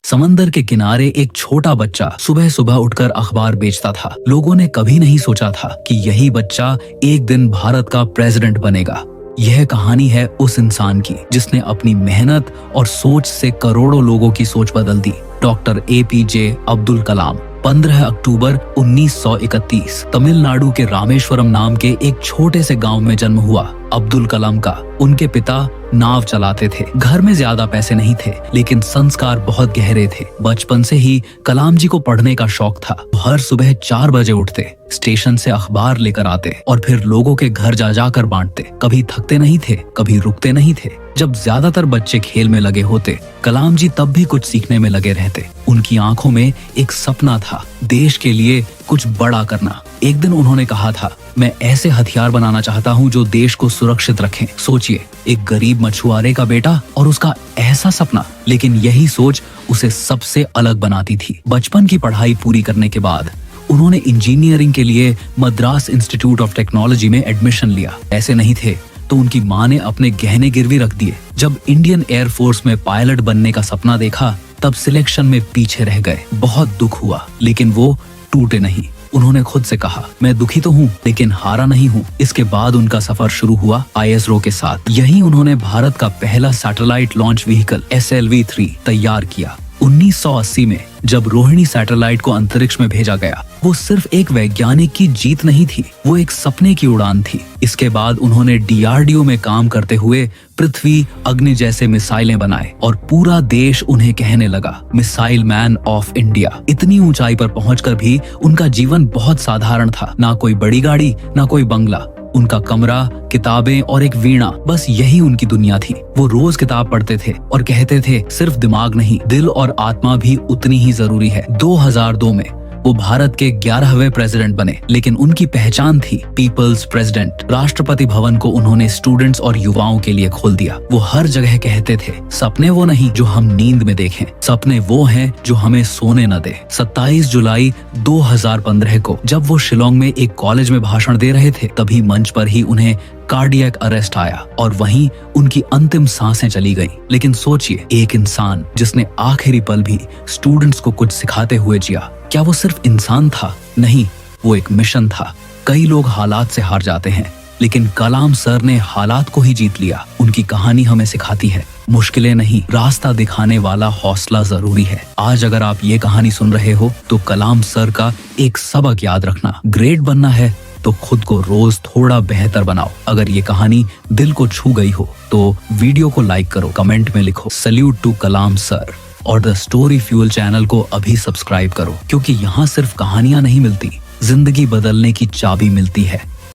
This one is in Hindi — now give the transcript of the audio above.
समंदर के किनारे एक छोटा बच्चा सुबह सुबह उठकर अखबार बेचता था। लोगों ने कभी नहीं सोचा था कि यही बच्चा एक दिन भारत का प्रेसिडेंट बनेगा। यह कहानी है उस इंसान की जिसने अपनी मेहनत और सोच से करोड़ों लोगों की सोच बदल दी। डॉक्टर APJ अब्दुल कलाम 15 अक्टूबर 1931 तमिलनाडु के रामेश्वरम नाम के एक छोटे से गांव में जन्म हुआ। अब्दुल कलाम का उनके पिता नाव चलाते थे। घर में ज्यादा पैसे नहीं थे, लेकिन संस्कार बहुत गहरे थे। बचपन से ही कलाम जी को पढ़ने का शौक था। हर सुबह 4 बजे उठते, स्टेशन से अखबार लेकर आते और फिर लोगों के घर जा जाकर बांटते। कभी थकते नहीं थे, कभी रुकते नहीं थे। जब ज्यादातर बच्चे खेल में लगे होते, कलाम जी तब भी कुछ सीखने में लगे रहते। उनकी आंखों में एक सपना था, देश के लिए कुछ बड़ा करना। एक दिन उन्होंने कहा था, मैं ऐसे हथियार बनाना चाहता हूँ जो देश को सुरक्षित रखें। सोचिए, एक गरीब मछुआरे का बेटा और उसका ऐसा सपना। लेकिन यही सोच उसे सबसे अलग बनाती थी। बचपन की पढ़ाई पूरी करने के बाद उन्होंने इंजीनियरिंग के लिए मद्रास इंस्टीट्यूट ऑफ टेक्नोलॉजी में एडमिशन लिया। ऐसे नहीं थे तो उनकी माँ ने अपने गहने गिरवी रख दिए। जब इंडियन एयरफोर्स में पायलट बनने का सपना देखा, तब सिलेक्शन में पीछे रह गए। बहुत दुख हुआ, लेकिन वो टूटे नहीं। उन्होंने खुद से कहा, मैं दुखी तो हूँ लेकिन हारा नहीं हूँ। इसके बाद उनका सफर शुरू हुआ ISRO के साथ। यही उन्होंने भारत का पहला सैटेलाइट लॉन्च व्हीकल SLV-3 तैयार किया। 1980 में जब रोहिणी सैटेलाइट को अंतरिक्ष में भेजा गया, वो सिर्फ एक वैज्ञानिक की जीत नहीं थी, वो एक सपने की उड़ान थी। इसके बाद उन्होंने DRDO में काम करते हुए पृथ्वी, अग्नि जैसे मिसाइलें बनाए और पूरा देश उन्हें कहने लगा, मिसाइल मैन ऑफ इंडिया। इतनी ऊंचाई पर पहुंचकर भी उनका जीवन बहुत साधारण था। ना कोई बड़ी गाड़ी, ना कोई बंगला। उनका कमरा, किताबें और एक वीणा, बस यही उनकी दुनिया थी। वो रोज किताब पढ़ते थे और कहते थे, सिर्फ दिमाग नहीं, दिल और आत्मा भी उतनी ही जरूरी है। 2002 में वो भारत के 11वें प्रेसिडेंट बने, लेकिन उनकी पहचान थी पीपल्स प्रेसिडेंट। राष्ट्रपति भवन को उन्होंने स्टूडेंट्स और युवाओं के लिए खोल दिया। वो हर जगह कहते थे, सपने वो नहीं जो हम नींद में देखें, सपने वो हैं जो हमें सोने न दे। 27 जुलाई 2015 को जब वो शिलोंग में एक कॉलेज में भाषण दे रहे थे, तभी मंच पर ही उन्हें कार्डियक अरेस्ट आया और वहीं उनकी अंतिम सांसें चली गईं। लेकिन सोचिए, एक इंसान जिसने आखिरी पल भी स्टूडेंट्स को कुछ सिखाते हुए जिया, क्या वो सिर्फ इंसान था? नहीं, वो एक मिशन था। कई लोग हालात से हार जाते हैं, लेकिन कलाम सर ने हालात को ही जीत लिया। उनकी कहानी हमें सिखाती है, मुश्किलें नहीं, रास्ता दिखाने वाला हौसला जरूरी है। आज अगर आप ये कहानी सुन रहे हो तो कलाम सर का एक सबक याद रखना, ग्रेट बनना है तो खुद को रोज थोड़ा बेहतर बनाओ। अगर ये कहानी दिल को छू गई हो तो वीडियो को लाइक करो, कमेंट में लिखो सैल्यूट टू कलाम सर, और द स्टोरी फ्यूल चैनल को अभी सब्सक्राइब करो, क्योंकि यहाँ सिर्फ कहानियां नहीं मिलती, जिंदगी बदलने की चाबी मिलती है।